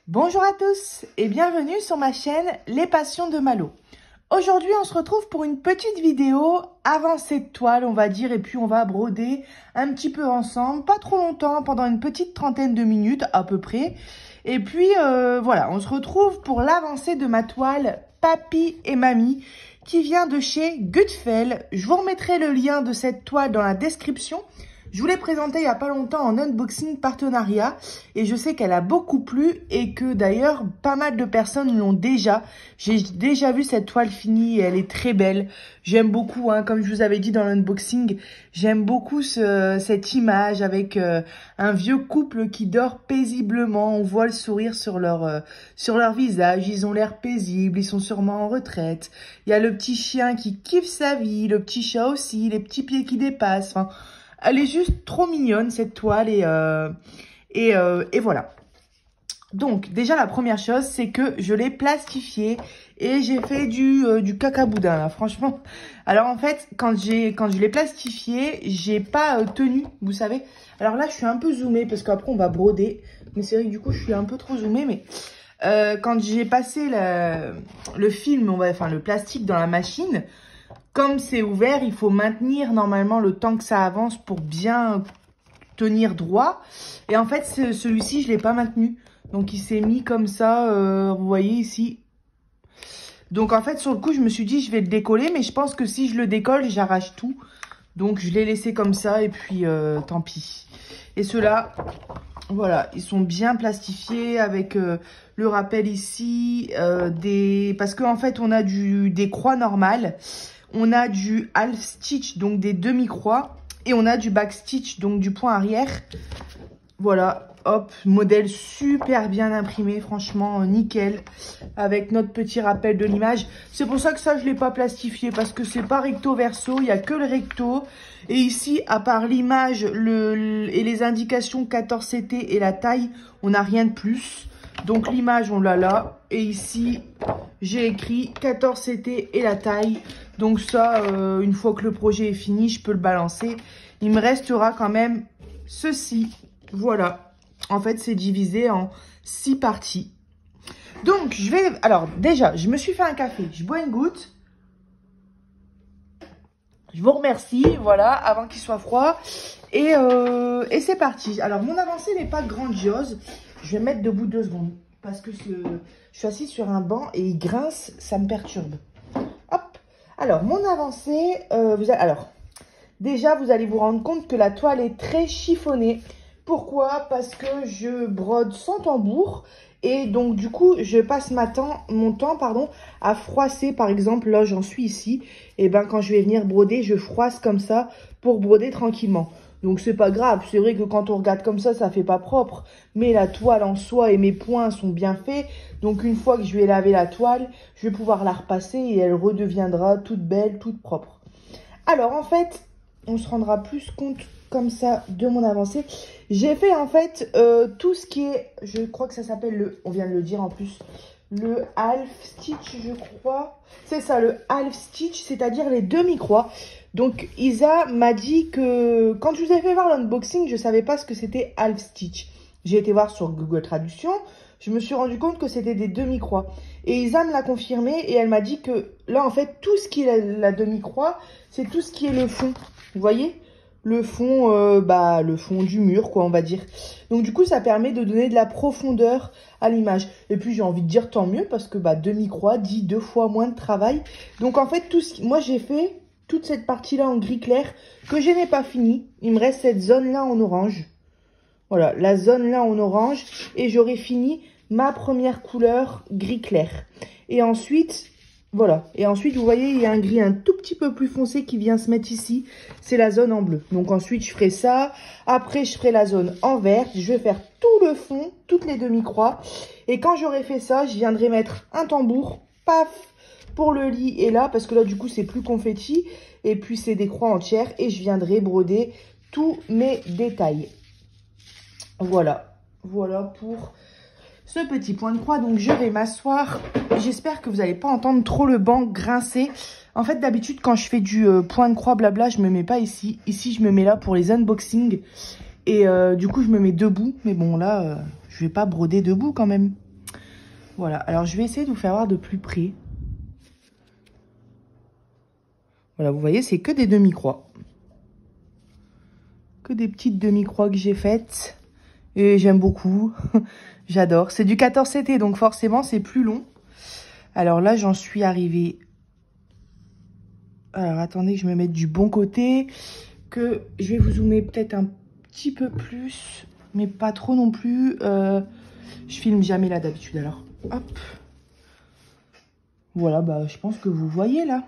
Bonjour à tous et bienvenue sur ma chaîne Les Passions de Malo. Aujourd'hui, on se retrouve pour une petite vidéo avancée de toile, on va dire, et puis on va broder un petit peu ensemble, pas trop longtemps, pendant une petite trentaine de minutes à peu près. Et puis voilà, on se retrouve pour l'avancée de ma toile Papy et Mamie qui vient de chez Gutfeld. Je vous remettrai le lien de cette toile dans la description. Je vous l'ai présentée il n'y a pas longtemps en unboxing partenariat et je sais qu'elle a beaucoup plu et que d'ailleurs pas mal de personnes l'ont déjà. J'ai déjà vu cette toile finie et elle est très belle. J'aime beaucoup, hein, comme je vous avais dit dans l'unboxing, j'aime beaucoup cette image avec un vieux couple qui dort paisiblement. On voit le sourire sur leur visage, ils ont l'air paisibles, ils sont sûrement en retraite. Il y a le petit chien qui kiffe sa vie, le petit chat aussi, les petits pieds qui dépassent, enfin... Elle est juste trop mignonne, cette toile, et voilà. Donc, déjà, la première chose, c'est que je l'ai plastifiée et j'ai fait du cacaboudin, là, franchement. Alors, en fait, quand je l'ai plastifiée, j'ai pas tenu, vous savez. Alors là, je suis un peu zoomée, parce qu'après, on va broder. Mais c'est vrai que du coup, je suis un peu trop zoomée, mais... quand j'ai passé le film, enfin, le plastique dans la machine... Comme c'est ouvert, il faut maintenir normalement le temps que ça avance pour bien tenir droit. Et en fait, celui-ci, je ne l'ai pas maintenu. Donc, il s'est mis comme ça, vous voyez ici. Donc, en fait, sur le coup, je me suis dit, je vais le décoller. Mais je pense que si je le décolle, j'arrache tout. Donc, je l'ai laissé comme ça et puis tant pis. Et ceux-là, voilà, ils sont bien plastifiés avec le rappel ici. Parce qu'en fait, on a des croix normales. On a du half stitch, donc des demi-croix. Et on a du back stitch, donc du point arrière. Voilà, hop, modèle super bien imprimé, franchement, nickel. Avec notre petit rappel de l'image. C'est pour ça que ça, je ne l'ai pas plastifié, parce que c'est pas recto verso, il n'y a que le recto. Et ici, à part l'image et les indications 14CT et la taille, on n'a rien de plus. Donc l'image, on l'a là. Et ici, j'ai écrit 14CT et la taille. Donc ça, une fois que le projet est fini, je peux le balancer. Il me restera quand même ceci. Voilà. En fait, c'est divisé en 6 parties. Donc, je vais... Alors, déjà, je me suis fait un café. Je bois une goutte. Je vous remercie, voilà, avant qu'il soit froid. Et c'est parti. Alors, mon avancée n'est pas grandiose. Je vais me mettre debout 2 secondes. Parce que je suis assise sur un banc et il grince, ça me perturbe. Hop. Alors, mon avancée, déjà, vous allez vous rendre compte que la toile est très chiffonnée. Pourquoi? Parce que je brode sans tambour. Et donc, du coup, je passe mon temps à froisser. Par exemple, là, j'en suis ici. Et ben, quand je vais venir broder, je froisse comme ça pour broder tranquillement. Donc, c'est pas grave. C'est vrai que quand on regarde comme ça fait pas propre. Mais la toile en soi et mes points sont bien faits. Donc, une fois que je vais laver la toile, je vais pouvoir la repasser et elle redeviendra toute belle, toute propre. Alors, en fait, on se rendra plus compte comme ça de mon avancée. J'ai fait, en fait, tout ce qui est... Je crois que ça s'appelle on vient de le dire en plus... Le half stitch, je crois. C'est ça, le half stitch, c'est-à-dire les demi-croix. Donc, Isa m'a dit que... Quand je vous ai fait voir l'unboxing, je ne savais pas ce que c'était half stitch. J'ai été voir sur Google Traduction. Je me suis rendu compte que c'était des demi-croix. Et Isa me l'a confirmé et elle m'a dit que là, en fait, tout ce qui est la demi-croix, c'est tout ce qui est le fond. Vous voyez ? Le fond du mur, quoi, on va dire. Donc, du coup, ça permet de donner de la profondeur à l'image. Et puis, j'ai envie de dire tant mieux parce que demi-croix dit 2 fois moins de travail. Donc, en fait, moi, j'ai fait toute cette partie-là en gris clair que je n'ai pas fini. Il me reste cette zone-là en orange. Voilà, la zone-là en orange. Et j'aurai fini ma première couleur gris clair. Et ensuite... Voilà. Et ensuite, vous voyez, il y a un gris un tout petit peu plus foncé qui vient se mettre ici. C'est la zone en bleu. Donc ensuite, je ferai ça. Après, je ferai la zone en vert. Je vais faire tout le fond, toutes les demi-croix. Et quand j'aurai fait ça, je viendrai mettre un tambour. Paf! Pour le lit et là, parce que là, du coup, c'est plus confetti. Et puis, c'est des croix entières. Et je viendrai broder tous mes détails. Voilà. Voilà pour... ce petit point de croix. Donc, je vais m'asseoir. J'espère que vous n'allez pas entendre trop le banc grincer. En fait, d'habitude, quand je fais du point de croix blabla, je me mets pas ici. Ici, je me mets là pour les unboxings. Et du coup, je me mets debout. Mais bon, là, je vais pas broder debout quand même. Voilà, alors je vais essayer de vous faire voir de plus près. Voilà, vous voyez, c'est que des demi-croix. Que des petites demi-croix que j'ai faites. Et j'aime beaucoup. J'adore. C'est du 14 CT, donc forcément, c'est plus long. Alors là, j'en suis arrivée... Alors, attendez que je me mette du bon côté. Que je vais vous zoomer peut-être un petit peu plus. Mais pas trop non plus. Je filme jamais là d'habitude, alors. Hop. Voilà, bah, je pense que vous voyez là.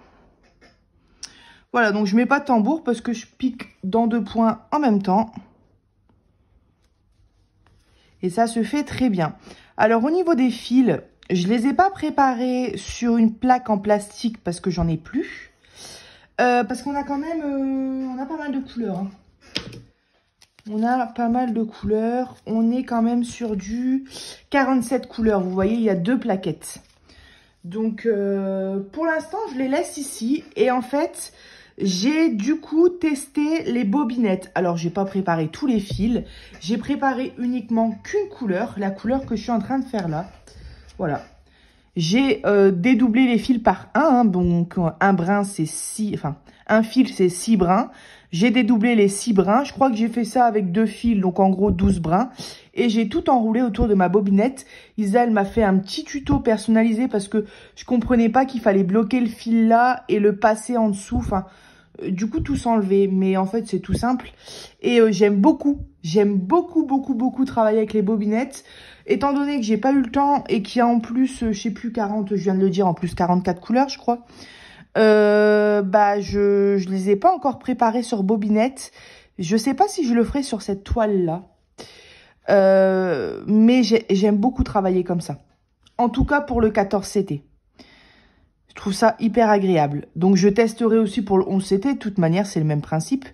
Voilà, donc je mets pas de tambour parce que je pique dans 2 points en même temps. Et ça se fait très bien. Alors, au niveau des fils, je les ai pas préparés sur une plaque en plastique parce que j'en ai plus. Parce qu'on a quand même, on a pas mal de couleurs. Hein. On a pas mal de couleurs. On est quand même sur du 47 couleurs. Vous voyez, il y a 2 plaquettes. Donc, pour l'instant, je les laisse ici. Et en fait, j'ai du coup testé les bobinettes. Alors, j'ai pas préparé tous les fils. J'ai préparé uniquement qu'une couleur. La couleur que je suis en train de faire là. Voilà. J'ai dédoublé les fils par un. Hein, donc, un brin, c'est 6... Enfin, un fil, c'est 6 brins. J'ai dédoublé les 6 brins. Je crois que j'ai fait ça avec 2 fils, donc en gros 12 brins. Et j'ai tout enroulé autour de ma bobinette. Isa, elle m'a fait un petit tuto personnalisé parce que je comprenais pas qu'il fallait bloquer le fil là et le passer en dessous. Enfin, du coup, tout s'enlever. Mais en fait, c'est tout simple. Et j'aime beaucoup travailler avec les bobinettes. Étant donné que j'ai pas eu le temps et qu'il y a en plus, je sais plus, 40, je viens de le dire, en plus 44 couleurs, je crois. Bah, je les ai pas encore préparées sur bobinette. Je sais pas si je le ferai sur cette toile-là. Mais j'aime beaucoup travailler comme ça. En tout cas, pour le 14 CT. Je trouve ça hyper agréable. Donc, je testerai aussi pour le 11 CT. De toute manière, c'est le même principe.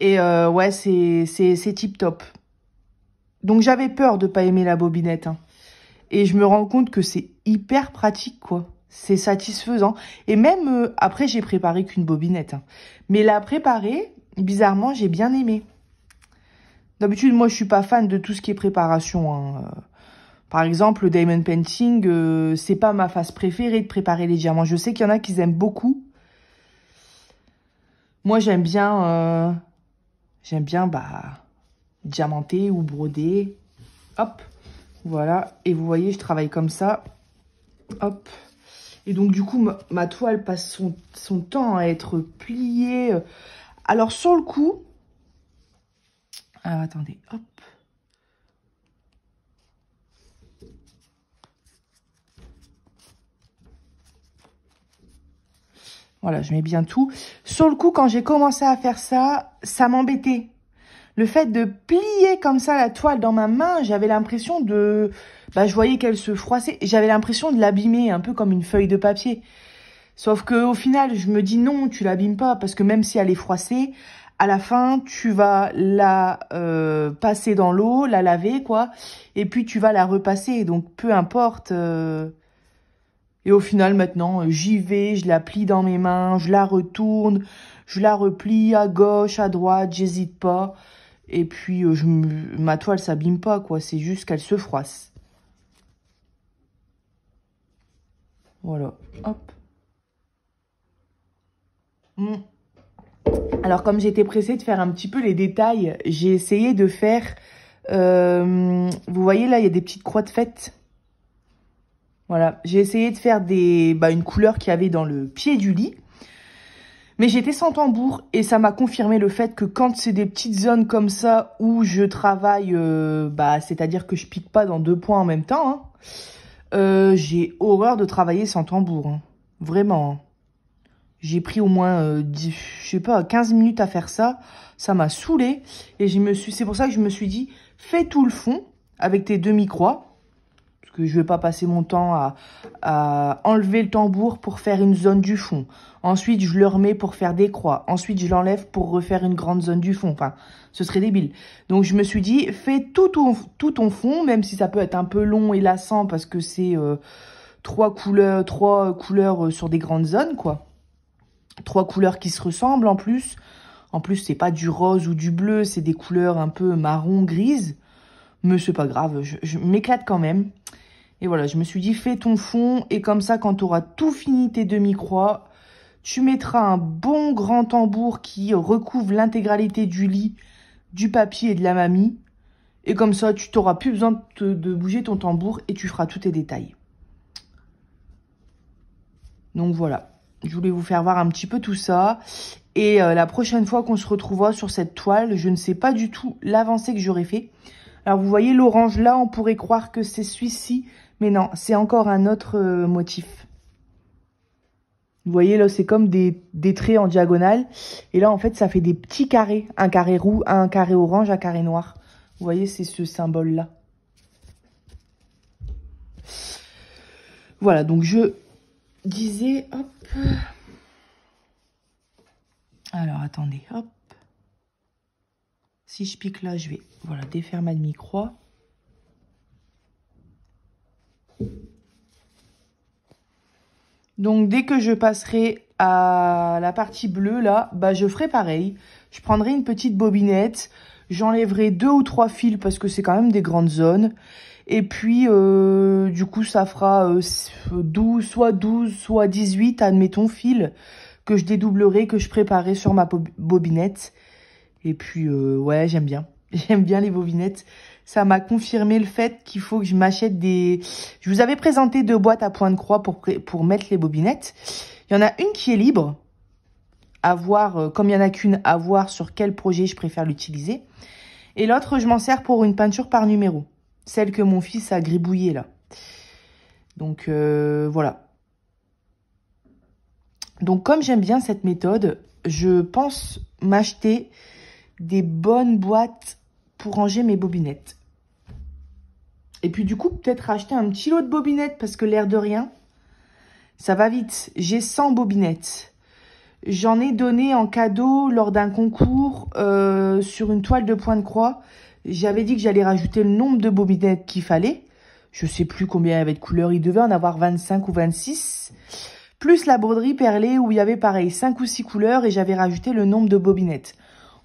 Et ouais, c'est tip top. Donc, j'avais peur de pas aimer la bobinette. Hein. Et je me rends compte que c'est hyper pratique, quoi. C'est satisfaisant. Et même, après, j'ai préparé qu'une bobinette. Hein. Mais la préparer, bizarrement, j'ai bien aimé. D'habitude, moi, je suis pas fan de tout ce qui est préparation. Hein. Par exemple, le diamond painting, c'est pas ma phase préférée de préparer les diamants. Je sais qu'il y en a qui aiment beaucoup. Moi, j'aime bien, bah, diamanter ou broder. Hop, voilà. Et vous voyez, je travaille comme ça. Hop. Et donc, du coup, ma toile passe son temps à être pliée. Alors, sur le coup... Alors, attendez, hop. Voilà, je mets bien tout. Sur le coup, quand j'ai commencé à faire ça, ça m'embêtait. Le fait de plier comme ça la toile dans ma main, j'avais l'impression de... Bah, je voyais qu'elle se froissait. J'avais l'impression de l'abîmer, un peu comme une feuille de papier. Sauf que au final, je me dis non, tu l'abîmes pas. Parce que même si elle est froissée, à la fin, tu vas la passer dans l'eau, la laver, quoi. Et puis, tu vas la repasser. Donc, peu importe... Et au final, maintenant, j'y vais, je la plie dans mes mains, je la retourne, je la replie à gauche, à droite, j'hésite pas. Et puis, ma toile s'abîme pas, quoi. C'est juste qu'elle se froisse. Voilà, hop. Alors, comme j'étais pressée de faire un petit peu les détails, j'ai essayé de faire... vous voyez, là, il y a des petites croix de fête. Voilà, j'ai essayé de faire une couleur qu'il y avait dans le pied du lit. Mais j'étais sans tambour et ça m'a confirmé le fait que quand c'est des petites zones comme ça où je travaille, c'est-à-dire que je pique pas dans 2 points en même temps, hein, j'ai horreur de travailler sans tambour. Hein. Vraiment. Hein. J'ai pris au moins, je sais pas, 15 minutes à faire ça. Ça m'a saoulée. Et c'est pour ça que je me suis dit, fais tout le fond avec tes demi-croix. Que je vais pas passer mon temps à enlever le tambour pour faire une zone du fond. Ensuite, je le remets pour faire des croix. Ensuite, je l'enlève pour refaire une grande zone du fond. Enfin, ce serait débile. Donc, je me suis dit, fais tout ton fond, même si ça peut être un peu long et lassant parce que c'est 3 couleurs sur des grandes zones, quoi. 3 couleurs qui se ressemblent en plus. En plus, c'est pas du rose ou du bleu, c'est des couleurs un peu marron, grises. Mais c'est pas grave, je m'éclate quand même. Et voilà, je me suis dit, fais ton fond. Et comme ça, quand tu auras tout fini tes demi-croix, tu mettras un bon grand tambour qui recouvre l'intégralité du lit, du papier et de la mamie. Et comme ça, tu n'auras plus besoin de bouger ton tambour et tu feras tous tes détails. Donc voilà, je voulais vous faire voir un petit peu tout ça. Et la prochaine fois qu'on se retrouvera sur cette toile, je ne sais pas du tout l'avancée que j'aurai fait. Alors vous voyez l'orange là, on pourrait croire que c'est celui-ci. Mais non, c'est encore un autre motif. Vous voyez là, c'est comme des traits en diagonale. Et là, en fait, ça fait des petits carrés. Un carré roux, un carré orange, un carré noir. Vous voyez, c'est ce symbole-là. Voilà, donc je disais, hop. Alors, attendez, hop. Si je pique là, je vais, voilà, défaire ma demi-croix. Donc, dès que je passerai à la partie bleue, là, bah, je ferai pareil. Je prendrai une petite bobinette. J'enlèverai 2 ou 3 fils parce que c'est quand même des grandes zones. Et puis, du coup, ça fera 12, soit 18, admettons, fils que je dédoublerai, que je préparerai sur ma bobinette. Et puis, ouais, j'aime bien. J'aime bien les bobinettes. Ça m'a confirmé le fait qu'il faut que je m'achète des... Je vous avais présenté 2 boîtes à point de croix pour mettre les bobinettes. Il y en a une qui est libre. À voir, comme il n'y en a qu'une, à voir sur quel projet je préfère l'utiliser. Et l'autre, je m'en sers pour une peinture par numéro. Celle que mon fils a gribouillée, là. Donc, voilà. Donc, comme j'aime bien cette méthode, je pense m'acheter des bonnes boîtes pour ranger mes bobinettes. Et puis du coup, peut-être acheter un petit lot de bobinettes parce que l'air de rien, ça va vite. J'ai 100 bobinettes. J'en ai donné en cadeau lors d'un concours sur une toile de point de croix. J'avais dit que j'allais rajouter le nombre de bobinettes qu'il fallait. Je sais plus combien il y avait de couleurs. Il devait en avoir 25 ou 26. Plus la broderie perlée où il y avait pareil 5 ou 6 couleurs et j'avais rajouté le nombre de bobinettes.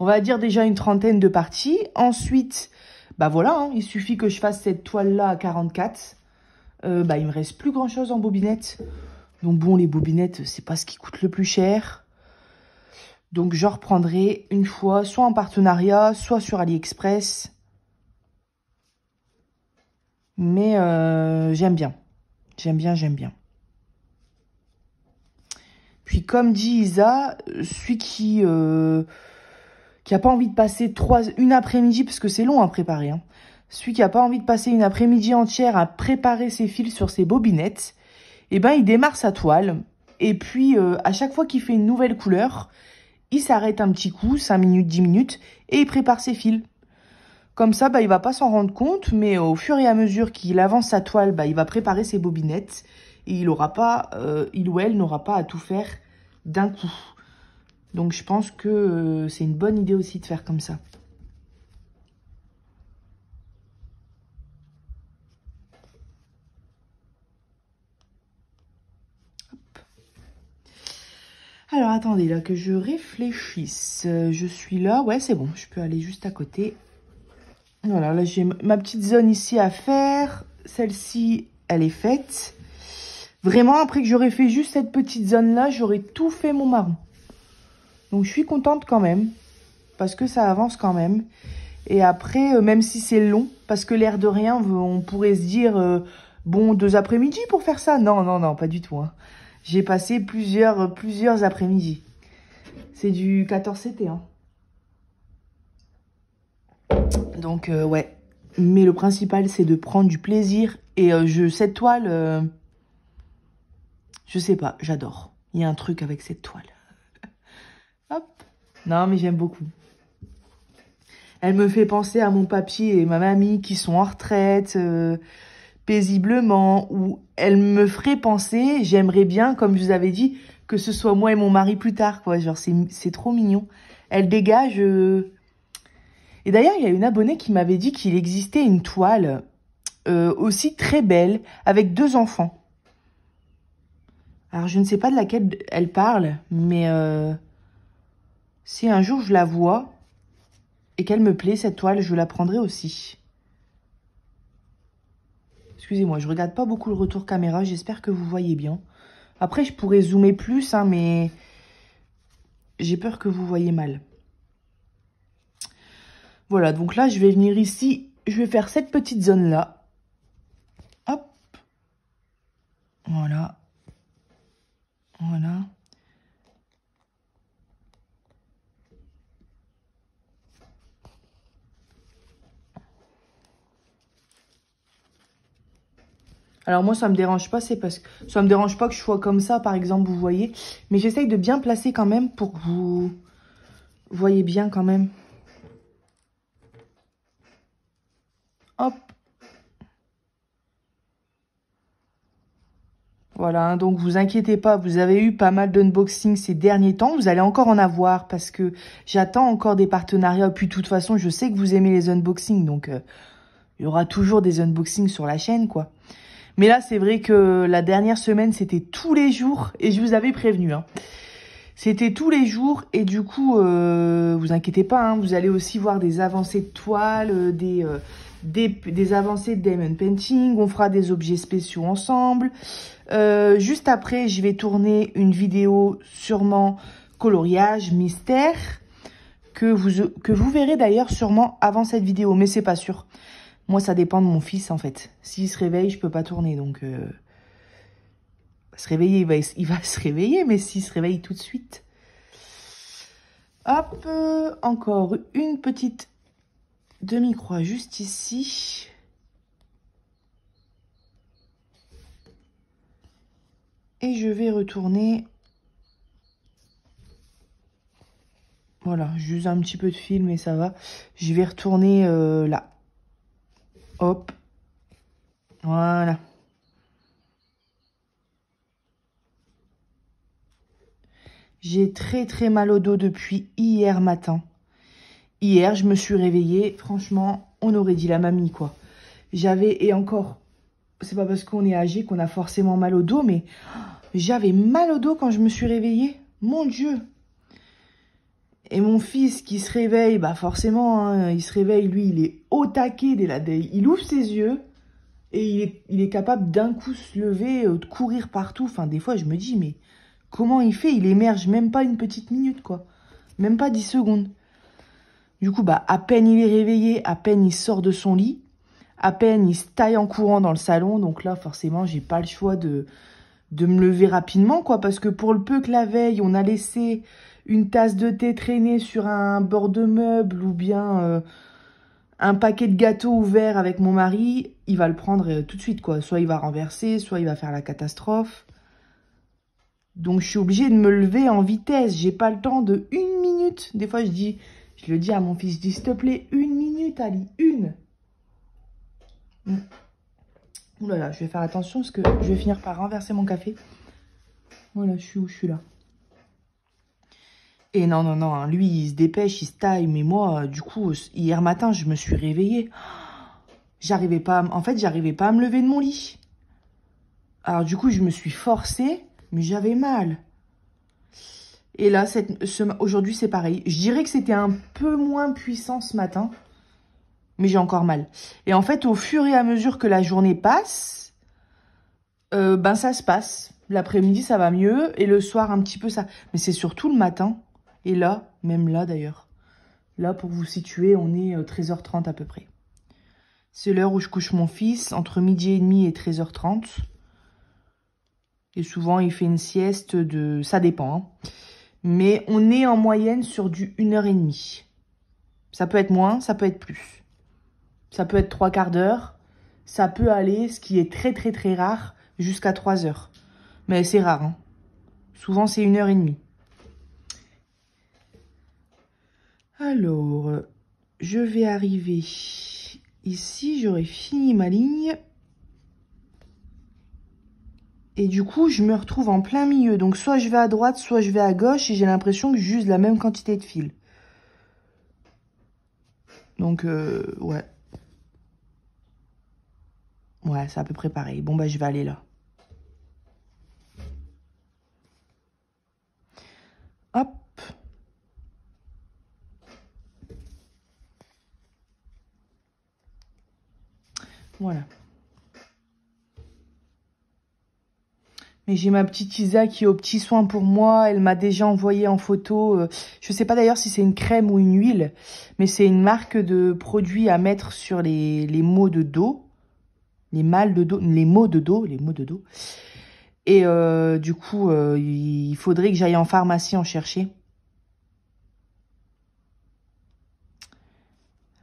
On va dire déjà une trentaine de parties. Ensuite, bah voilà, hein, il suffit que je fasse cette toile-là à 44. Bah il me reste plus grand-chose en bobinettes. Donc bon, les bobinettes, c'est pas ce qui coûte le plus cher. Donc je reprendrai une fois, soit en partenariat, soit sur AliExpress. Mais j'aime bien. J'aime bien, j'aime bien. Puis comme dit Isa, celui qui a pas envie de passer une après-midi, parce que c'est long à préparer, hein. Celui qui a pas envie de passer une après-midi entière à préparer ses fils sur ses bobinettes, eh ben il démarre sa toile. Et puis à chaque fois qu'il fait une nouvelle couleur, il s'arrête un petit coup, 5 minutes, 10 minutes, et il prépare ses fils. Comme ça, bah, il va pas s'en rendre compte, mais au fur et à mesure qu'il avance sa toile, bah, il va préparer ses bobinettes. Et il ou elle n'aura pas à tout faire d'un coup. Donc je pense que c'est une bonne idée aussi de faire comme ça. Hop. Alors attendez, là que je réfléchisse. Je suis là, ouais c'est bon, je peux aller juste à côté. Voilà, là j'ai ma petite zone ici à faire. Celle-ci, elle est faite. Vraiment, après que j'aurais fait juste cette petite zone-là, j'aurais tout fait mon marron. Donc je suis contente quand même, parce que ça avance quand même. Et après, même si c'est long, parce que l'air de rien, on pourrait se dire, bon, 2 après-midi pour faire ça. Non, non, non, pas du tout, hein. J'ai passé plusieurs après-midi. C'est du 14 CT, hein. Donc, ouais. Mais le principal, c'est de prendre du plaisir. Et cette toile, je sais pas, j'adore. Il y a un truc avec cette toile. Hop. Non, mais j'aime beaucoup. Elle me fait penser à mon papy et ma mamie qui sont en retraite, paisiblement. Ou elle me ferait penser, j'aimerais bien, comme je vous avais dit, que ce soit moi et mon mari plus tard, quoi. Genre, c'est trop mignon. Elle dégage... Et d'ailleurs, il y a une abonnée qui m'avait dit qu'il existait une toile aussi très belle, avec 2 enfants. Alors, je ne sais pas de laquelle elle parle, mais si un jour je la vois et qu'elle me plaît, cette toile, je la prendrai aussi. Excusez-moi, je regarde pas beaucoup le retour caméra. J'espère que vous voyez bien. Après, je pourrais zoomer plus, hein, mais j'ai peur que vous voyez mal. Voilà, donc là, je vais venir ici. Je vais faire cette petite zone-là. Hop. Voilà. Voilà. Alors moi, ça me dérange pas, c'est parce que ça me dérange pas que je sois comme ça, par exemple, vous voyez. Mais j'essaye de bien placer quand même pour que vous voyez bien quand même. Hop. Voilà, hein, donc vous inquiétez pas, vous avez eu pas mal d'unboxing ces derniers temps. Vous allez encore en avoir parce que j'attends encore des partenariats. Puis de toute façon, je sais que vous aimez les unboxings, donc il y aura toujours des unboxings sur la chaîne, quoi. Mais là, c'est vrai que la dernière semaine, c'était tous les jours et je vous avais prévenu, hein. C'était tous les jours et du coup, vous inquiétez pas, hein, vous allez aussi voir des avancées de toile, des avancées de diamond painting. On fera des objets spéciaux ensemble. Juste après, je vais tourner une vidéo sûrement coloriage, mystère, que vous verrez d'ailleurs sûrement avant cette vidéo, mais c'est pas sûr. Moi, ça dépend de mon fils en fait. S'il se réveille, je peux pas tourner, donc se réveiller, il va se réveiller, mais s'il se réveille tout de suite. Hop, encore une petite demi-croix juste ici. Et je vais retourner. Voilà, j'use un petit peu de fil, mais ça va. Je vais retourner là. Hop. Voilà. J'ai très mal au dos depuis hier matin. Hier, je me suis réveillée. Franchement, on aurait dit la mamie, quoi. Et encore, c'est pas parce qu'on est âgé qu'on a forcément mal au dos, mais j'avais mal au dos quand je me suis réveillée. Mon Dieu. Et mon fils qui se réveille, bah forcément, hein, il se réveille, lui, il est au taquet il ouvre ses yeux et il est capable d'un coup se lever, de courir partout. Enfin, des fois, je me dis, mais comment il fait? Il émerge même pas une petite minute, quoi. Même pas 10 secondes. Du coup, bah, à peine il est réveillé, à peine il sort de son lit, à peine il se taille en courant dans le salon. Donc là, forcément, j'ai pas le choix de me lever rapidement, quoi. Parce que pour le peu que la veille, on a laissé une tasse de thé traîner sur un bord de meuble ou bien un paquet de gâteaux ouvert avec mon mari, il va le prendre tout de suite, quoi. Soit il va renverser, soit il va faire la catastrophe. Donc, je suis obligée de me lever en vitesse. J'ai pas le temps de 1 minute. Des fois, je le dis à mon fils, je dis, s'il te plaît, 1 minute, Ali, une. Ouh là là, je vais faire attention parce que je vais finir par renverser mon café. Voilà, je suis où? Je suis là. Et non, hein, lui, il se dépêche, il se taille. Mais moi, du coup, hier matin, je me suis réveillée. J'arrivais pas, en fait, j'arrivais pas à me lever de mon lit. Alors, du coup, je me suis forcée, mais j'avais mal. Et là, aujourd'hui, c'est pareil. Je dirais que c'était un peu moins puissant ce matin, mais j'ai encore mal. Et en fait, au fur et à mesure que la journée passe, ben ça se passe. L'après-midi, ça va mieux, et le soir, un petit peu ça. Mais c'est surtout le matin. Et là, même là d'ailleurs. Là, pour vous situer, on est 13h30 à peu près. C'est l'heure où je couche mon fils, entre 12h30 et 13h30. Et souvent, il fait une sieste de... Ça dépend, hein. Mais on est en moyenne sur du 1h30. Ça peut être moins, ça peut être plus. Ça peut être 3/4 d'heure. Ça peut aller, ce qui est très rare, jusqu'à 3 heures. Mais c'est rare, hein. Souvent, c'est 1h30. Alors, je vais arriver ici. J'aurai fini ma ligne. Et du coup, je me retrouve en plein milieu. Donc, soit je vais à droite, soit je vais à gauche. Et j'ai l'impression que j'use la même quantité de fil. Donc, ouais. Ouais, c'est à peu près pareil. Bon, bah, je vais aller là. Hop. Voilà. Mais j'ai ma petite Isa qui est aux petits soins pour moi. Elle m'a déjà envoyé en photo. Je sais pas d'ailleurs si c'est une crème ou une huile. Mais c'est une marque de produits à mettre sur les maux de dos. Les maux de dos. Les maux de dos. Les maux de dos. Et du coup, il faudrait que j'aille en pharmacie en chercher.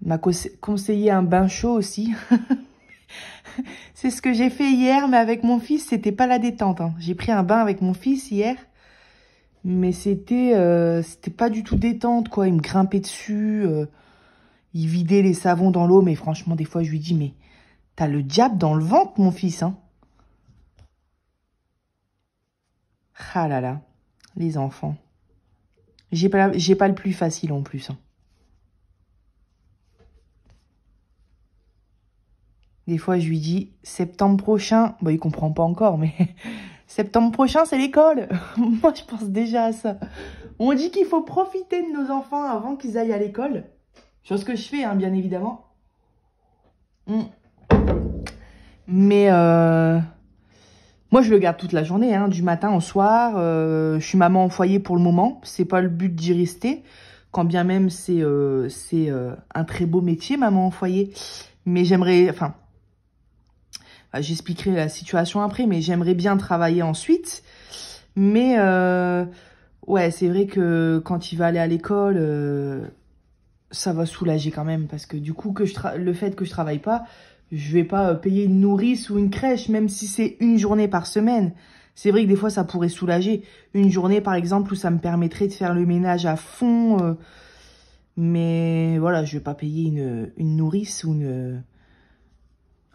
M'a conseillé un bain chaud aussi. C'est ce que j'ai fait hier, mais avec mon fils, c'était pas la détente. Hein. J'ai pris un bain avec mon fils hier, mais c'était pas du tout détente, quoi. Il me grimpait dessus, il vidait les savons dans l'eau, mais franchement, des fois, je lui dis, mais t'as le diable dans le ventre, mon fils, hein. Ah là là, les enfants. J'ai pas le plus facile en plus, hein. Des fois, je lui dis, septembre prochain, bon, il comprend pas encore, mais septembre prochain, c'est l'école. Moi, je pense déjà à ça. On dit qu'il faut profiter de nos enfants avant qu'ils aillent à l'école. Chose que je fais, hein, bien évidemment. Mais moi, je le garde toute la journée, hein, du matin au soir. Je suis maman au foyer pour le moment. C'est pas le but d'y rester. Quand bien même, c'est un très beau métier, maman au foyer. Mais j'aimerais... Enfin, j'expliquerai la situation après, mais j'aimerais bien travailler ensuite. Mais ouais, c'est vrai que quand il va aller à l'école, ça va soulager quand même. Parce que du coup, le fait que je travaille pas, je vais pas payer une nourrice ou une crèche, même si c'est une journée par semaine. C'est vrai que des fois, ça pourrait soulager. Une journée, par exemple, où ça me permettrait de faire le ménage à fond. Mais voilà, je vais pas payer une nourrice ou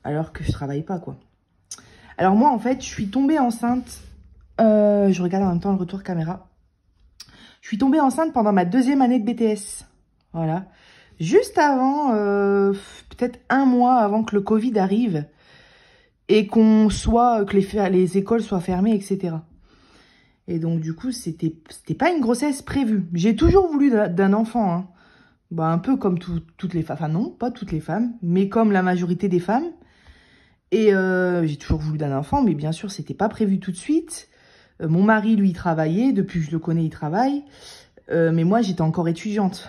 alors que je travaille pas, quoi. Alors moi, en fait, je suis tombée enceinte. Je regarde en même temps le retour caméra. Je suis tombée enceinte pendant ma 2e année de BTS. Voilà. Juste avant, peut-être un mois avant que le Covid arrive et que les écoles soient fermées, etc. Et donc, du coup, c'était pas une grossesse prévue. J'ai toujours voulu d'un enfant, hein. Bah, un peu comme toutes les femmes. Enfin, non, pas toutes les femmes, mais comme la majorité des femmes. Et j'ai toujours voulu d'un enfant, mais bien sûr, c'était pas prévu tout de suite. Mon mari, lui, travaillait. Depuis que je le connais, il travaille. Mais moi, j'étais encore étudiante.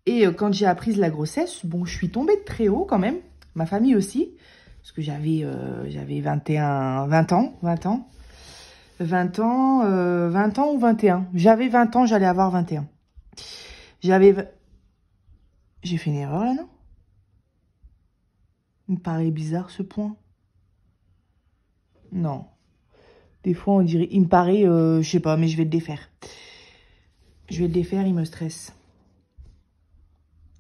Et quand j'ai appris la grossesse, bon, je suis tombée de très haut quand même. Ma famille aussi. Parce que j'avais 20 ans. 20 ans ou 21. J'avais 20 ans, j'allais avoir 21. J'ai fait une erreur là, non? Il me paraît bizarre ce point. Non. Des fois, on dirait... Il me paraît... je sais pas, mais je vais le défaire. Je vais le défaire, il me stresse.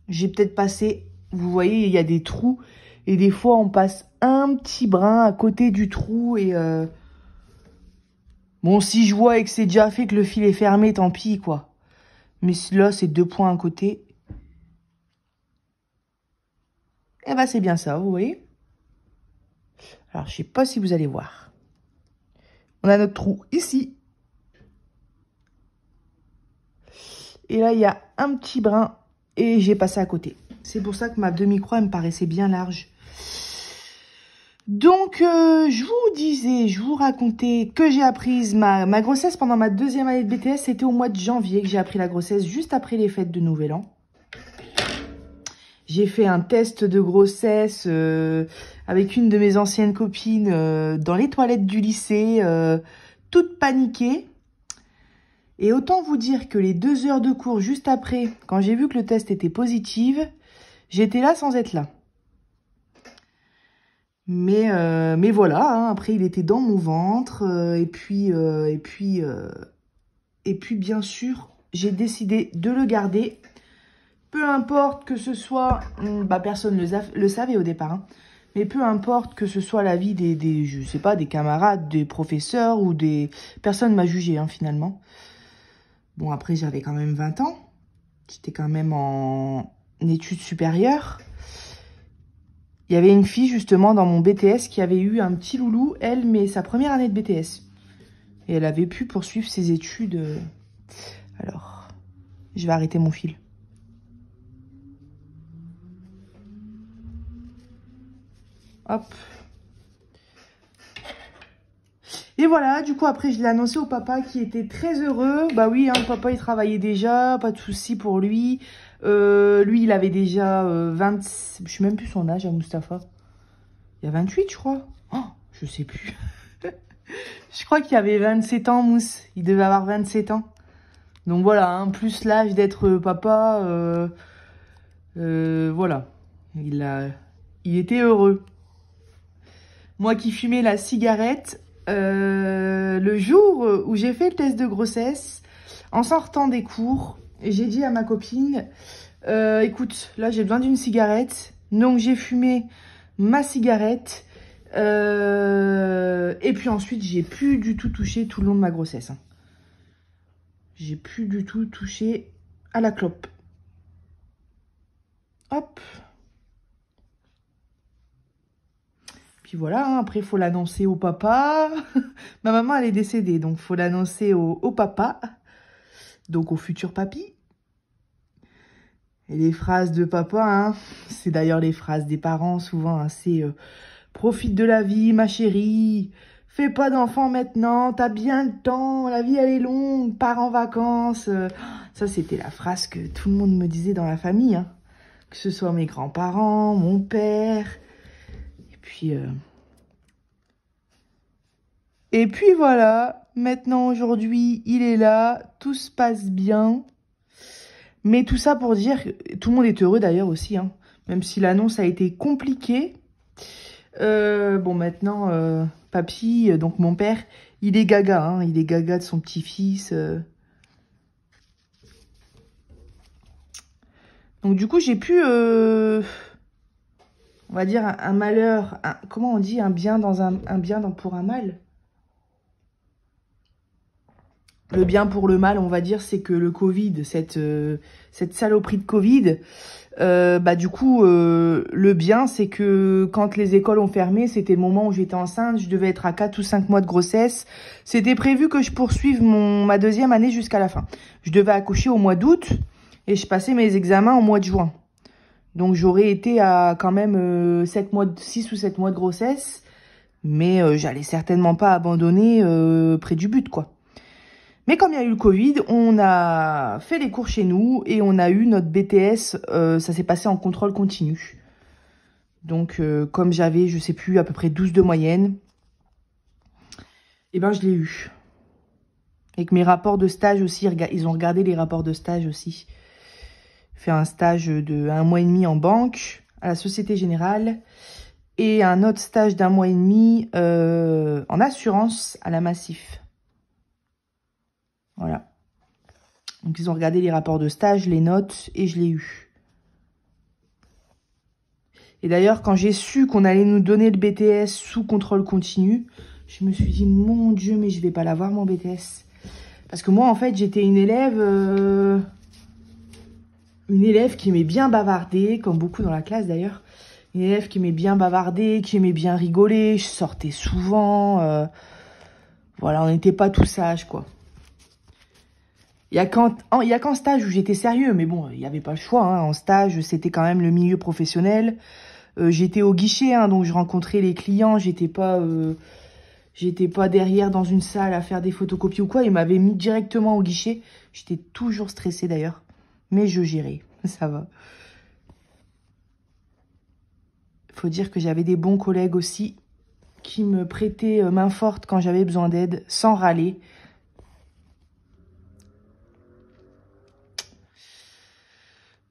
J'ai peut-être passé... Vous voyez, il y a des trous. Et des fois, on passe un petit brin à côté du trou. Et bon, si je vois et que c'est déjà fait, que le fil est fermé, tant pis, quoi. Mais là, c'est 2 points à côté. Eh ben, c'est bien ça, vous voyez. Alors, je sais pas si vous allez voir. On a notre trou ici. Et là, il y a un petit brin et j'ai passé à côté. C'est pour ça que ma demi-croix me paraissait bien large. Donc, je vous racontais que j'ai appris ma grossesse pendant ma 2e année de BTS. C'était au mois de janvier que j'ai appris la grossesse, juste après les fêtes de Nouvel An. J'ai fait un test de grossesse avec une de mes anciennes copines dans les toilettes du lycée, toute paniquée. Et autant vous dire que les 2 heures de cours juste après, quand j'ai vu que le test était positif, j'étais là sans être là. Mais voilà, hein, après il était dans mon ventre, et puis bien sûr, j'ai décidé de le garder. Peu importe que ce soit, bah personne le savait au départ, hein, mais peu importe que ce soit l'avis je sais pas, des camarades, des professeurs ou des... Personne m'a jugé, hein, finalement. Bon, après, j'avais quand même 20 ans. J'étais quand même en études supérieures. Il y avait une fille, justement, dans mon BTS qui avait eu un petit loulou, elle, mais sa première année de BTS. Et elle avait pu poursuivre ses études. Alors, je vais arrêter mon fil. Hop. Et voilà, du coup, après, je l'ai annoncé au papa qui était très heureux. Bah oui, hein, le papa, il travaillait déjà, pas de souci pour lui. Lui, il avait déjà 20... Je sais même plus son âge à Mustapha. Il y a 28, je crois. Oh, je sais plus. Je crois qu'il avait 27 ans, Mousse. Il devait avoir 27 ans. Donc voilà, hein, plus l'âge d'être papa, voilà. Il était heureux. Moi qui fumais la cigarette, le jour où j'ai fait le test de grossesse, en sortant des cours, j'ai dit à ma copine, écoute, là j'ai besoin d'une cigarette. Donc j'ai fumé ma cigarette. Et puis ensuite, j'ai plus du tout touché tout le long de ma grossesse. Hein. J'ai plus du tout touché à la clope. Hop. Puis voilà, hein, après, il faut l'annoncer au papa. Ma maman, elle est décédée, donc il faut l'annoncer au papa. Donc au futur papy. Et les phrases de papa, hein, c'est d'ailleurs les phrases des parents, souvent, hein, c'est profite de la vie, ma chérie. Fais pas d'enfants maintenant, t'as bien le temps, la vie elle est longue, pars en vacances. Ça, c'était la phrase que tout le monde me disait dans la famille. Hein. Que ce soit mes grands-parents, mon père. Et puis voilà, maintenant aujourd'hui, il est là, tout se passe bien. Mais tout ça pour dire que tout le monde est heureux d'ailleurs aussi, hein, même si l'annonce a été compliquée. Bon, maintenant, papy, donc mon père, il est gaga, hein, il est gaga de son petit-fils. Donc du coup, j'ai pu, on va dire, un malheur, comment on dit, un bien pour un mal. Le bien pour le mal, on va dire, c'est que le Covid, cette saloperie de Covid, du coup, le bien, c'est que quand les écoles ont fermé, c'était le moment où j'étais enceinte, je devais être à 4 ou 5 mois de grossesse. C'était prévu que je poursuive ma deuxième année jusqu'à la fin. Je devais accoucher au mois d'août et je passais mes examens au mois de juin. Donc, j'aurais été à quand même 6 ou 7 mois de grossesse, mais j'allais certainement pas abandonner près du but, quoi. Mais comme il y a eu le Covid, on a fait les cours chez nous et on a eu notre BTS, ça s'est passé en contrôle continu. Donc, comme j'avais, je sais plus, à peu près 12 de moyenne, eh ben je l'ai eu. Avec mes rapports de stage aussi, ils ont regardé les rapports de stage aussi. J'ai fait un stage de 1 mois et demi en banque, à la Société Générale, et un autre stage d'1 mois et demi en assurance à la Massif. Voilà. Donc, ils ont regardé les rapports de stage, les notes, et je l'ai eu. Et d'ailleurs, quand j'ai su qu'on allait nous donner le BTS sous contrôle continu, je me suis dit, mon Dieu, mais je vais pas l'avoir, mon BTS. Parce que moi, en fait, j'étais une élève qui aimait bien bavarder, comme beaucoup dans la classe d'ailleurs. Une élève qui aimait bien bavarder, qui aimait bien rigoler. Je sortais souvent. Voilà, on n'était pas tous sages, quoi. Il y a qu'en stage où j'étais sérieux, mais bon, il n'y avait pas le choix. Hein. En stage, c'était quand même le milieu professionnel. J'étais au guichet, hein, donc je rencontrais les clients. J'étais pas derrière dans une salle à faire des photocopies ou quoi. Ils m'avaient mis directement au guichet. J'étais toujours stressée d'ailleurs, mais je gérais, ça va. Faut dire que j'avais des bons collègues aussi qui me prêtaient main forte quand j'avais besoin d'aide, sans râler.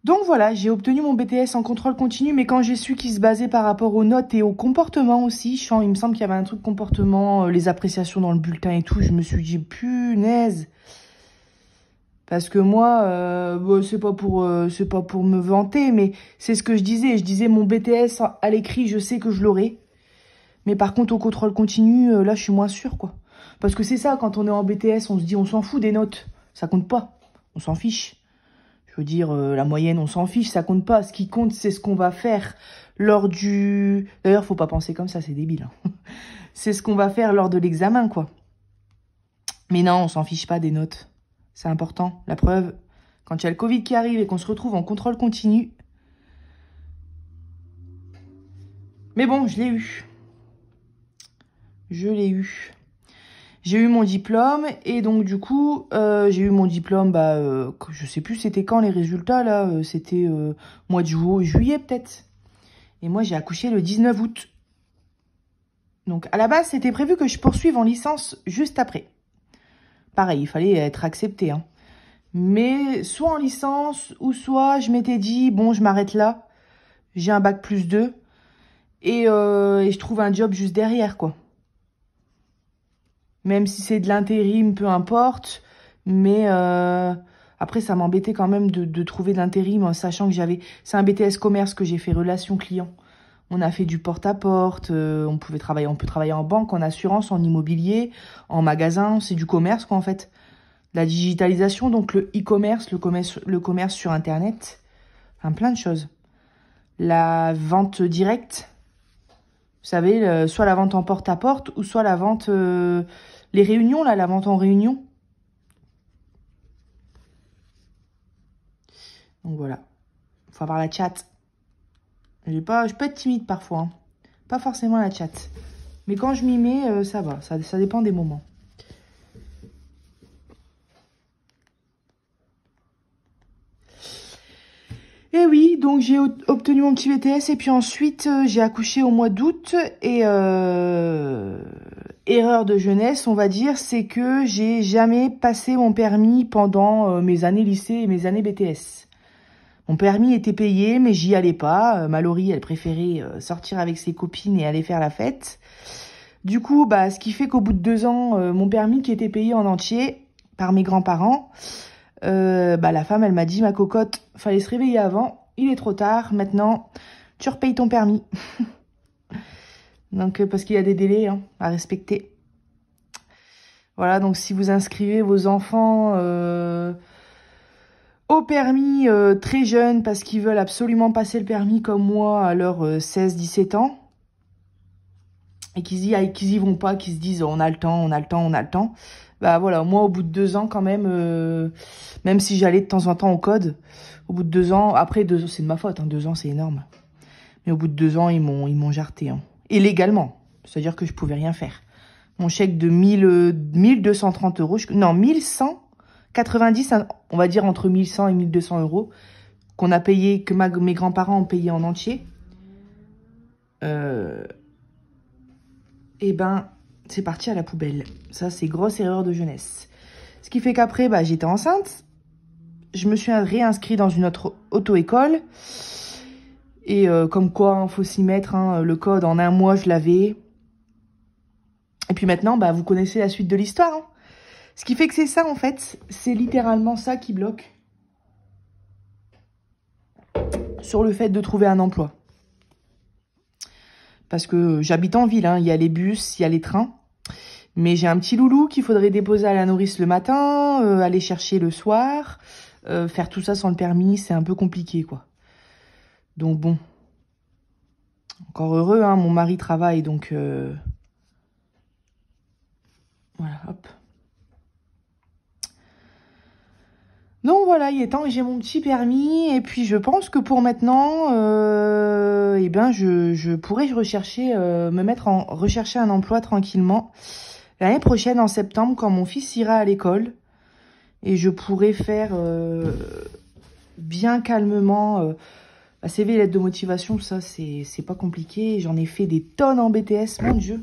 Donc voilà, j'ai obtenu mon BTS en contrôle continu, mais quand j'ai su qu'il se basait par rapport aux notes et au comportement aussi, il me semble qu'il y avait un truc comportement, les appréciations dans le bulletin et tout, je me suis dit, punaise. Parce que moi, c'est pas pour me vanter, mais c'est ce que je disais. Je disais, mon BTS à l'écrit, je sais que je l'aurai. Mais par contre, au contrôle continu, là, je suis moins sûre, quoi. Parce que c'est ça, quand on est en BTS, on se dit, on s'en fout des notes. Ça compte pas. On s'en fiche. Je veux dire, la moyenne, on s'en fiche, ça compte pas. Ce qui compte, c'est ce qu'on va faire lors du... D'ailleurs, faut pas penser comme ça, c'est débile. Hein. C'est ce qu'on va faire lors de l'examen, quoi. Mais non, on s'en fiche pas des notes. C'est important. La preuve, quand il y a le Covid qui arrive et qu'on se retrouve en contrôle continu. Mais bon, je l'ai eu. Je l'ai eu. J'ai eu mon diplôme et donc du coup, j'ai eu mon diplôme, je sais plus c'était quand les résultats là, c'était mois de juillet peut-être. Et moi j'ai accouché le 19 août. Donc à la base c'était prévu que je poursuive en licence juste après. Pareil, il fallait être accepté, hein. Mais soit en licence ou soit je m'étais dit, bon je m'arrête là, j'ai un bac plus 2 et je trouve un job juste derrière quoi. Même si c'est de l'intérim, peu importe. Mais après, ça m'embêtait quand même de trouver de l'intérim, sachant que j'avais... C'est un BTS commerce que j'ai fait, relation client. On a fait du porte-à-porte, on peut travailler en banque, en assurance, en immobilier, en magasin. C'est du commerce, quoi, en fait. La digitalisation, donc le e-commerce, le commerce sur Internet. Enfin, plein de choses. La vente directe. Vous savez, soit la vente en porte-à-porte ou soit la vente... les réunions, là, la vente en réunion. Donc voilà. Faut avoir la chat. Je peux être timide parfois, hein. Pas forcément la chat. Mais quand je m'y mets, ça va. Ça dépend des moments. Et oui, donc j'ai obtenu mon petit BTS et puis ensuite j'ai accouché au mois d'août et erreur de jeunesse, on va dire, c'est que j'ai jamais passé mon permis pendant mes années lycée et mes années BTS. Mon permis était payé, mais j'y allais pas. Mallory, elle préférait sortir avec ses copines et aller faire la fête. Du coup, ce qui fait qu'au bout de 2 ans, mon permis qui était payé en entier par mes grands-parents, la femme, elle m'a dit, ma cocotte, fallait se réveiller avant. Il est trop tard. Maintenant, tu repayes ton permis. Donc, parce qu'il y a des délais à respecter. Voilà, donc si vous inscrivez vos enfants au permis très jeunes parce qu'ils veulent absolument passer le permis comme moi à leurs 16-17 ans et qu'ils y vont pas, qu'ils se disent on a le temps, on a le temps, on a le temps. Voilà, moi au bout de 2 ans quand même, même si j'allais de temps en temps au code, au bout de 2 ans, après 2 ans c'est de ma faute, 2 ans c'est énorme. Mais au bout de 2 ans ils m'ont jarté. Et légalement, c'est-à-dire que je pouvais rien faire. Mon chèque de 1230 euros, non 1190, on va dire entre 1100 et 1200 euros, qu'on a payé, que mes grands-parents ont payé en entier. C'est parti à la poubelle. Ça, c'est grosse erreur de jeunesse. Ce qui fait qu'après, j'étais enceinte. Je me suis réinscrite dans une autre auto-école. Et comme quoi, faut s'y mettre. Le code, en 1 mois, je l'avais. Et puis maintenant, vous connaissez la suite de l'histoire. Ce qui fait que c'est ça, en fait. C'est littéralement ça qui bloque. Sur le fait de trouver un emploi. Parce que j'habite en ville, il y a les bus, il y a les trains. Mais j'ai un petit loulou qu'il faudrait déposer à la nourrice le matin, aller chercher le soir. Faire tout ça sans le permis, c'est un peu compliqué, quoi. Donc bon. Encore heureux, mon mari travaille, donc... Voilà, hop. Donc voilà, il est temps que j'ai mon petit permis. Et puis je pense que pour maintenant, je pourrais rechercher, rechercher un emploi tranquillement. L'année prochaine, en septembre, quand mon fils ira à l'école. Et je pourrais faire bien calmement CV, lettre de motivation, ça c'est pas compliqué. J'en ai fait des tonnes en BTS, mon Dieu.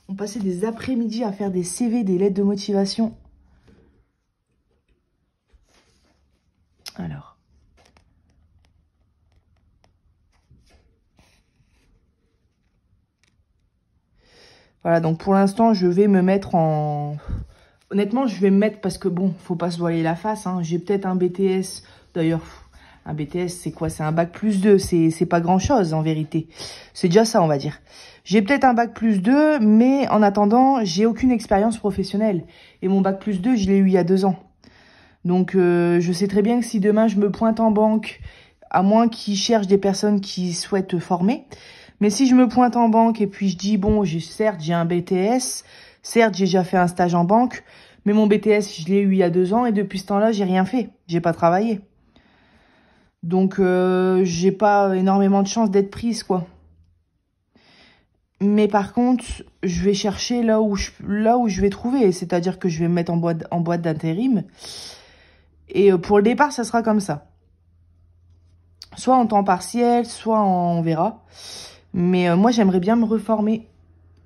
On passait des après-midi à faire des CV, des lettres de motivation. Alors. Voilà, donc pour l'instant, je vais me mettre en... Honnêtement, je vais me mettre parce que bon, faut pas se voiler la face. J'ai peut-être un BTS. D'ailleurs, un BTS, c'est quoi? C'est un bac plus 2. C'est pas grand-chose en vérité. C'est déjà ça, on va dire. J'ai peut-être un bac plus 2, mais en attendant, j'ai aucune expérience professionnelle. Et mon bac plus 2, je l'ai eu il y a 2 ans. Donc, je sais très bien que si demain, je me pointe en banque, à moins qu'ils cherchent des personnes qui souhaitent former. Mais si je me pointe en banque et puis je dis, bon, certes, j'ai un BTS, certes, j'ai déjà fait un stage en banque, mais mon BTS, je l'ai eu il y a 2 ans et depuis ce temps-là, j'ai rien fait. J'ai pas travaillé. Donc, j'ai pas énormément de chance d'être prise, quoi. Mais par contre, je vais chercher là où je vais trouver. C'est-à-dire que je vais me mettre en boîte d'intérim. Et pour le départ, ça sera comme ça. Soit en temps partiel, soit on verra. Mais moi, j'aimerais bien me reformer.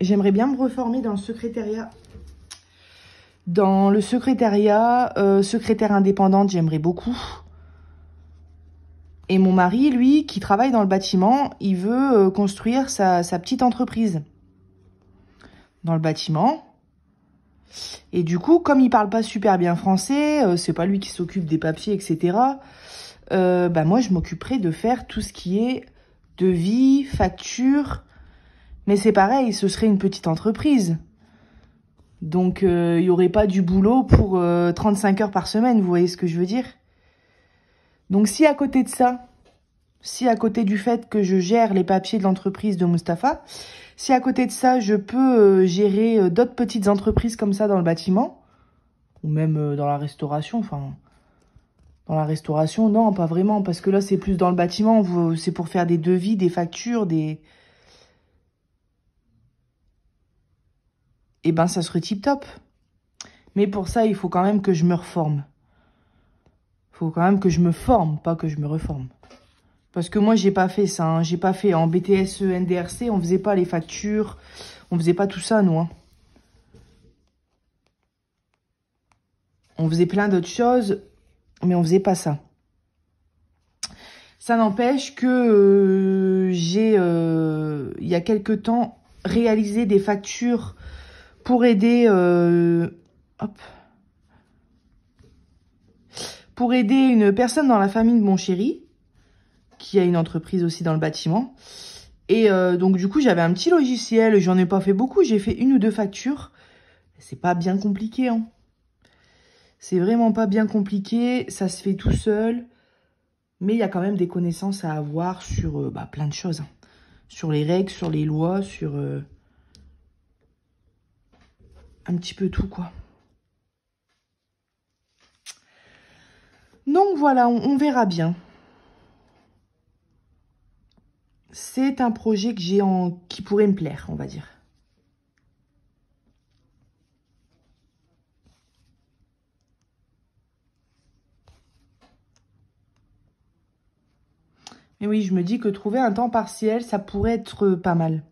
J'aimerais bien me reformer dans le secrétariat. Dans le secrétariat, secrétaire indépendante, j'aimerais beaucoup. Et mon mari, lui, qui travaille dans le bâtiment, il veut construire sa petite entreprise dans le bâtiment. Et du coup, comme il parle pas super bien français, c'est pas lui qui s'occupe des papiers, etc. Bah moi, je m'occuperai de faire tout ce qui est devis, facture. Mais c'est pareil, ce serait une petite entreprise. Donc, il n'y aurait pas du boulot pour 35 heures par semaine, vous voyez ce que je veux dire? Donc, si à côté de ça, si à côté du fait que je gère les papiers de l'entreprise de Mustapha, si à côté de ça, je peux gérer d'autres petites entreprises comme ça dans le bâtiment, ou même dans la restauration, enfin, dans la restauration, non, pas vraiment, parce que là, c'est plus dans le bâtiment, c'est pour faire des devis, des factures, eh ben, ça serait tip-top. Mais pour ça, il faut quand même que je me reforme. Il faut quand même que je me forme, pas que je me reforme. Parce que moi, j'ai pas fait ça. Hein. J'ai pas fait en BTS NDRC, on faisait pas les factures. On faisait pas tout ça, nous. Hein. On faisait plein d'autres choses, mais on faisait pas ça. Ça n'empêche que j'ai, il y a quelque temps, réalisé des factures pour aider, pour aider une personne dans la famille de mon chéri, qui a une entreprise aussi dans le bâtiment. Et donc du coup, j'avais un petit logiciel, j'en ai pas fait beaucoup, j'ai fait 1 ou 2 factures. C'est pas bien compliqué, hein. C'est vraiment pas bien compliqué, ça se fait tout seul. Mais il y a quand même des connaissances à avoir sur plein de choses. Hein. Sur les règles, sur les lois, sur un petit peu tout, quoi. Donc voilà, on verra bien. C'est un projet que j'ai qui pourrait me plaire, on va dire. Mais oui, je me dis que trouver un temps partiel, ça pourrait être pas mal.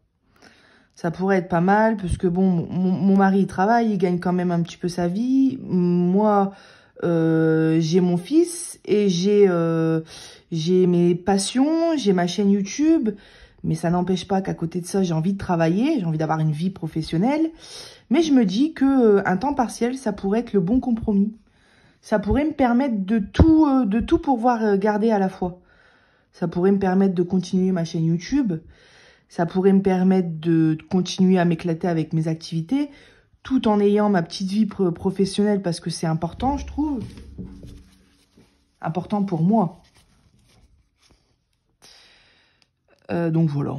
Ça pourrait être pas mal, parce que bon, mon mari, il travaille, il gagne quand même un petit peu sa vie. Moi, j'ai mon fils et j'ai mes passions, j'ai ma chaîne YouTube. Mais ça n'empêche pas qu'à côté de ça, j'ai envie de travailler, j'ai envie d'avoir une vie professionnelle. Mais je me dis que un temps partiel, ça pourrait être le bon compromis. Ça pourrait me permettre de tout pouvoir garder à la fois. Ça pourrait me permettre de continuer ma chaîne YouTube. Ça pourrait me permettre de continuer à m'éclater avec mes activités, tout en ayant ma petite vie professionnelle, parce que c'est important, je trouve. Important pour moi. Donc voilà,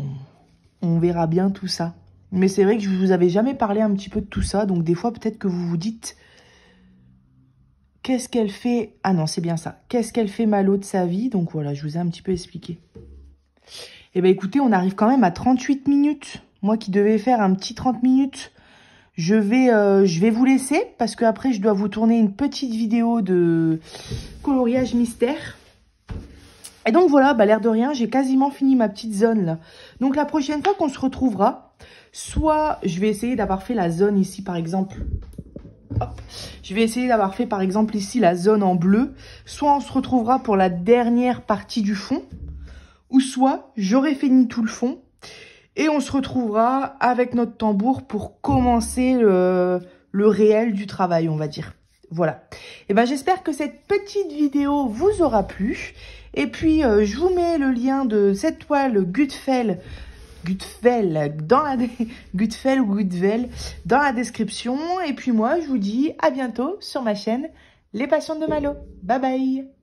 on verra bien tout ça. Mais c'est vrai que je vous avais jamais parlé un petit peu de tout ça, donc des fois peut-être que vous vous dites... Qu'est-ce qu'elle fait? Ah non, c'est bien ça. Qu'est-ce qu'elle fait Malo de sa vie? Donc voilà, je vous ai un petit peu expliqué. Eh bien écoutez, on arrive quand même à 38 minutes. Moi qui devais faire un petit 30 minutes, je vais vous laisser parce que après je dois vous tourner une petite vidéo de coloriage mystère. Et donc voilà, bah l'air de rien, j'ai quasiment fini ma petite zone là. Donc la prochaine fois qu'on se retrouvera, soit je vais essayer d'avoir fait la zone ici par exemple. Hop. Je vais essayer d'avoir fait par exemple ici la zone en bleu. Soit on se retrouvera pour la dernière partie du fond. Ou soit j'aurai fini tout le fond. Et on se retrouvera avec notre tambour pour commencer le réel du travail, on va dire. Voilà. Et ben j'espère que cette petite vidéo vous aura plu. Et puis je vous mets le lien de cette toile Gutfeld dans la dans la description. Et puis moi, je vous dis à bientôt sur ma chaîne Les Passions de Malo. Bye bye.